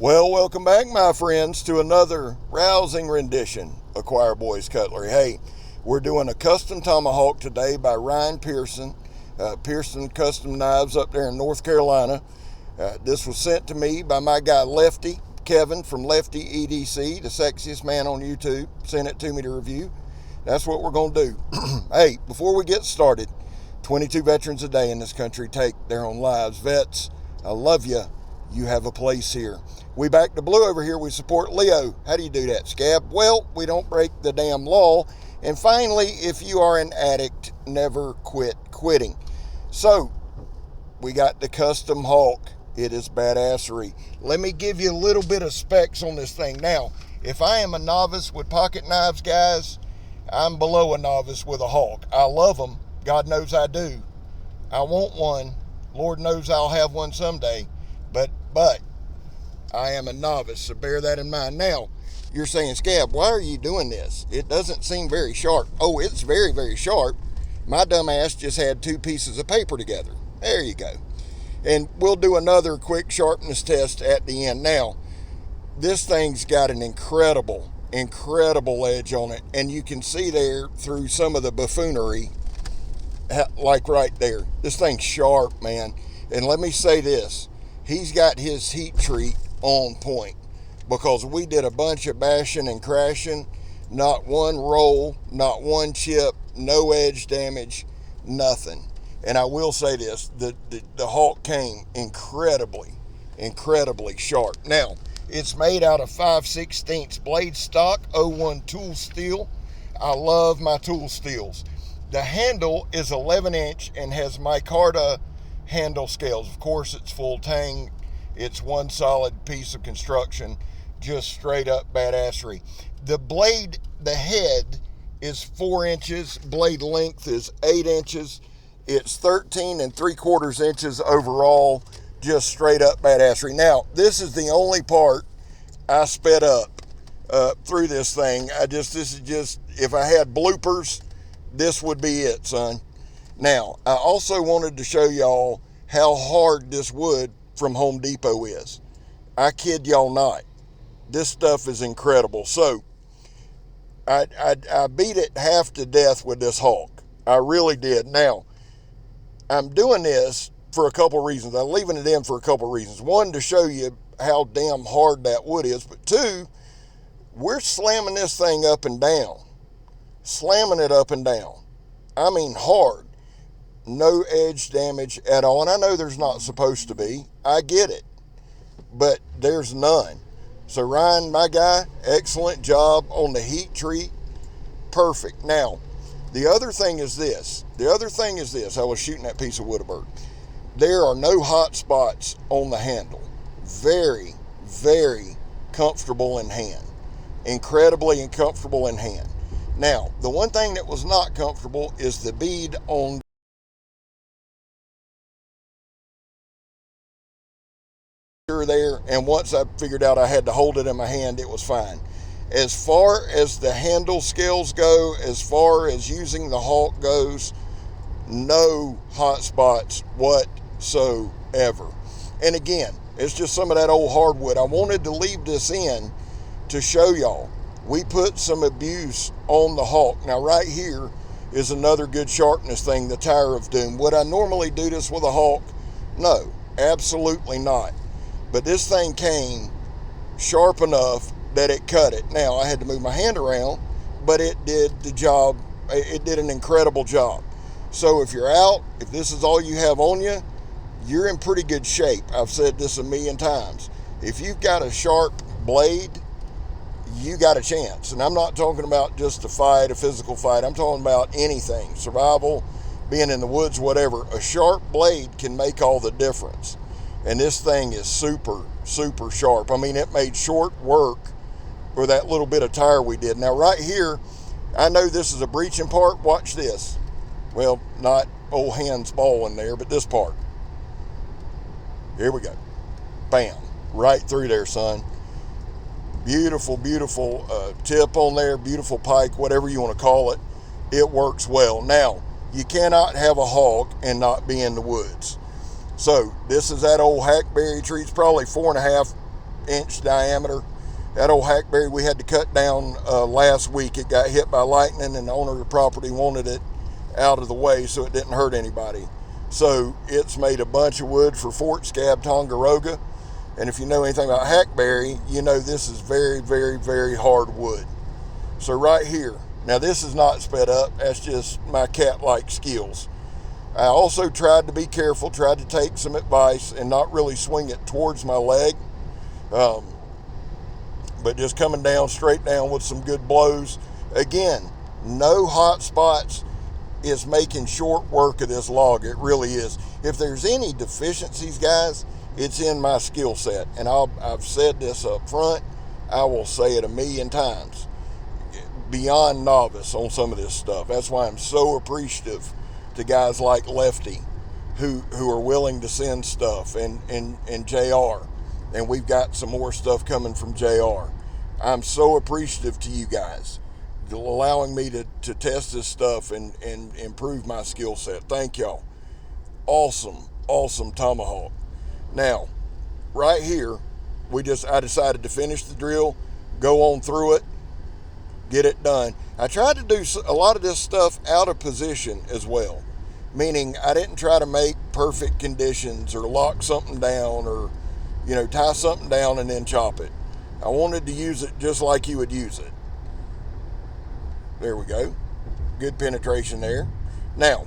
Well, welcome back, my friends, to another rousing rendition of Choir Boys Cutlery. Hey, we're doing a custom Tomahawk today by Ryan Pearson. Pearson Custom Knives up there in North Carolina. This was sent to me by my guy Lefty, Kevin from Lefty EDC, the sexiest man on YouTube. Sent it to me to review. That's what we're going to do. Hey, before we get started, 22 veterans a day in this country take their own lives. Vets, I love you. You have a place here. We back to blue over here. We support Leo. How do you do that, Scab? Well, we don't break the damn law. And finally, if you are an addict, never quit quitting. So, we got the custom Hawk. It is badassery. Let me give you a little bit of specs on this thing. Now, if I am a novice with pocket knives, guys, I'm below a novice with a Hawk. I love them. God knows I do. I want one. Lord knows I'll have one someday. But I am a novice, so bear that in mind. Now, you're saying, Scab, why are you doing this? It doesn't seem very sharp. Oh, it's very, very sharp. My dumb ass just had two pieces of paper together. There you go. And we'll do another quick sharpness test at the end. Now, this thing's got an incredible edge on it. And you can see there through some of the buffoonery, like right there. This thing's sharp, man. And let me say this. He's got his heat treat on point, because we did a bunch of bashing and crashing. Not one roll, not one chip, no edge damage, nothing. And I will say this, the Hawk came incredibly sharp. Now, it's made out of 5/16 blade stock, 01 tool steel. I love my tool steels. The handle is 11 inch and has micarta handle scales. Of course, it's full tang. It's one solid piece of construction, just straight up badassery. The blade, the head is 4 inches. Blade length is 8 inches. It's 13 3/4 inches overall, just straight up badassery. Now, this is the only part I sped up through this thing. This is just, if I had bloopers, this would be it, son. Now, I also wanted to show y'all how hard this wood from Home Depot is. I kid y'all not. This stuff is incredible. So, I beat it half to death with this Hawk. I really did. Now, I'm doing this for a couple reasons. I'm leaving it in for a couple reasons. One, to show you how damn hard that wood is. But two, we're slamming this thing up and down. Slamming it up and down. I mean hard. No edge damage at all. And I know there's not supposed to be. I get it. But there's none. So Ryan, my guy, excellent job on the heat treat. Perfect. Now, the other thing is this. I was shooting that piece of wood bird. There are no hot spots on the handle. Very, very comfortable in hand. Incredibly comfortable in hand. Now, the one thing that was not comfortable is the bead on there, and once I figured out I had to hold it in my hand, it was fine. As far as the handle scales go, as far as using the Hawk goes, no hot spots whatsoever. And again, it's just some of that old hardwood. I wanted to leave this in to show y'all. We put some abuse on the Hawk. Now right here is another good sharpness thing, the Tower of Doom. Would I normally do this with a Hawk? No, absolutely not. But this thing came sharp enough that it cut it. Now, I had to move my hand around, but it did the job. It did an incredible job. So if you're out, if this is all you have on you, you're in pretty good shape. I've said this a million times. If you've got a sharp blade, you got a chance. And I'm not talking about just a fight, a physical fight. I'm talking about anything, survival, being in the woods, whatever. A sharp blade can make all the difference. And this thing is super sharp. I mean, it made short work for that little bit of tire we did. Now, right here, I know this is a breaching part. Watch this. Well, not old hand's ball in there, but this part. Here we go. Bam. Right through there, son. Beautiful tip on there. Beautiful pike, whatever you want to call it. It works well. Now, you cannot have a Hawk and not be in the woods. So this is that old hackberry tree. It's probably 4.5 inch diameter. That old hackberry we had to cut down last week. It got hit by lightning, and the owner of the property wanted it out of the way so it didn't hurt anybody. So it's made a bunch of wood for Fort Scab Tongaroga. And if you know anything about hackberry, you know this is very, very, very hard wood. So right here, now this is not sped up, that's just my cat-like skills. I also tried to be careful, tried to take some advice and not really swing it towards my leg. But just coming down, straight down with some good blows. Again, no hot spots is making short work of this log. It really is. If there's any deficiencies, guys, it's in my skill set. And I've said this up front. I will say it 1,000,000 times. Beyond novice on some of this stuff. That's why I'm so appreciative to guys like Lefty who are willing to send stuff, and JR. And we've got some more stuff coming from JR. I'm so appreciative to you guys allowing me to test this stuff and improve my skill set. Thank y'all. Awesome Tomahawk. Now, right here, I decided to finish the drill, go on through it, get it done. I tried to do a lot of this stuff out of position as well, meaning I didn't try to make perfect conditions or lock something down or, tie something down and then chop it. I wanted to use it just like you would use it. There we go. Good penetration there. Now,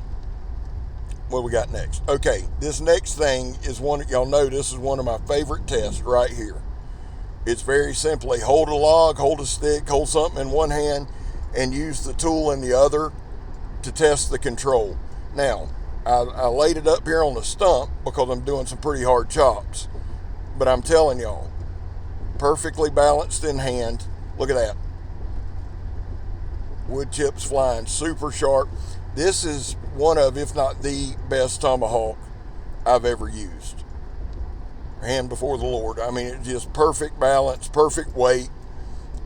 what we got next? Okay, this next thing is y'all know this is one of my favorite tests right here. It's very simply hold a log, hold a stick, hold something in one hand, and use the tool in the other to test the control. Now, I laid it up here on the stump because I'm doing some pretty hard chops. But I'm telling y'all, perfectly balanced in hand. Look at that. Wood chips flying, super sharp. This is one of, if not the best Tomahawk I've ever used. Hand before the Lord. I mean, it's just perfect balance, perfect weight,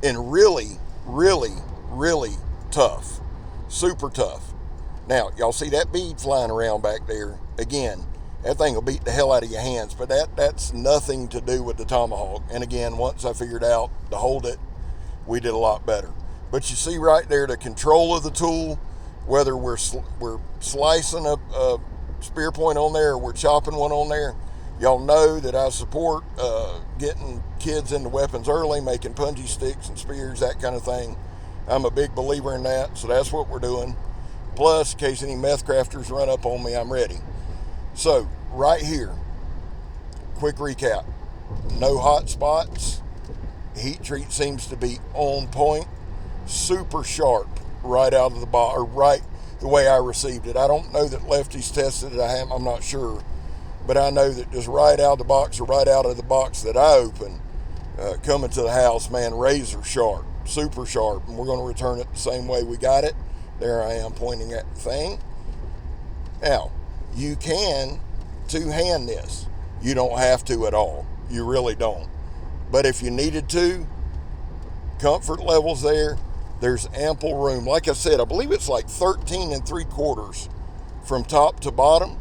and really, really, really tough. Super tough. Now, y'all see that bead flying around back there? Again, that thing will beat the hell out of your hands, but that's nothing to do with the Tomahawk. And again, once I figured out to hold it, we did a lot better. But you see right there the control of the tool, whether we're slicing a spear point on there or we're chopping one on there. Y'all know that I support getting kids into weapons early, making punji sticks and spears, that kind of thing. I'm a big believer in that, so that's what we're doing. Plus, in case any meth crafters run up on me, I'm ready. So, right here, quick recap. No hot spots. Heat treat seems to be on point. Super sharp right out of the box, or right the way I received it. I don't know that Lefty's tested it. I'm not sure. But I know that just right out of the box, or right out of the box that I opened, coming to the house, man, razor sharp, super sharp. And we're going to return it the same way we got it. There I am pointing at the thing. Now, you can two-hand this. You don't have to at all. You really don't. But if you needed to, comfort levels there. There's ample room. Like I said, I believe it's like 13 3/4 from top to bottom.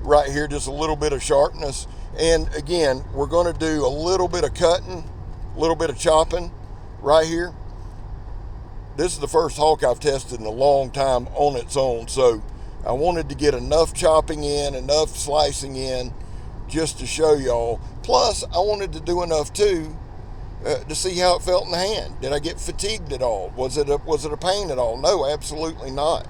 Right here, just a little bit of sharpness. And again, we're going to do a little bit of cutting, a little bit of chopping right here. This is the first hawk I've tested in a long time on its own. So I wanted to get enough chopping in, enough slicing in, just to show y'all. Plus, I wanted to do enough too to see how it felt in the hand. Did I get fatigued at all? Was it a pain at all? No, absolutely not.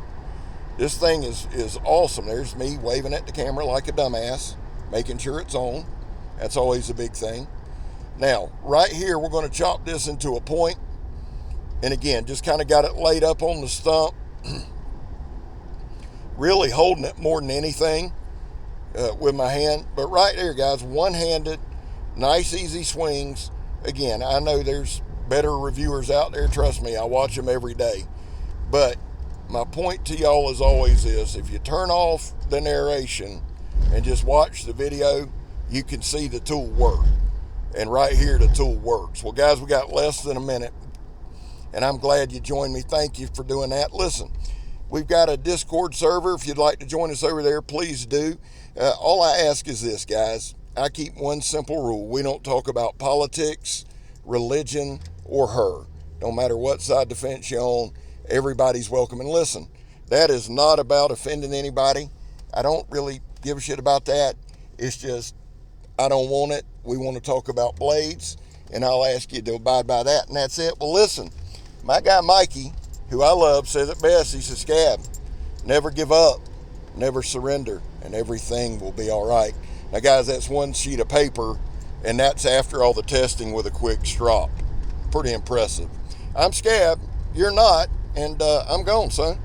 This thing is awesome. There's me waving at the camera like a dumbass, making sure it's on. That's always a big thing. Now, right here, we're going to chop this into a point. And again, just kind of got it laid up on the stump. Really holding it more than anything with my hand. But right there, guys, one-handed, nice, easy swings. Again, I know there's better reviewers out there. Trust me, I watch them every day. But my point to y'all as always is, if you turn off the narration and just watch the video, you can see the tool work. And right here, the tool works. Well, guys, we got less than a minute, and I'm glad you joined me. Thank you for doing that. Listen, we've got a Discord server. If you'd like to join us over there, please do. All I ask is this, guys. I keep one simple rule. We don't talk about politics, religion, or her. No matter what side of the fence you're on, everybody's welcome. And listen, that is not about offending anybody. I don't really give a shit about that. It's just, I don't want it. We want to talk about blades, and I'll ask you to abide by that, and that's it. Well, listen, my guy Mikey, who I love, says it best. He says, Scab, never give up, never surrender, and everything will be all right. Now, guys, that's one sheet of paper, and that's after all the testing with a quick strop. Pretty impressive. I'm Scab, you're not, and I'm gone, son.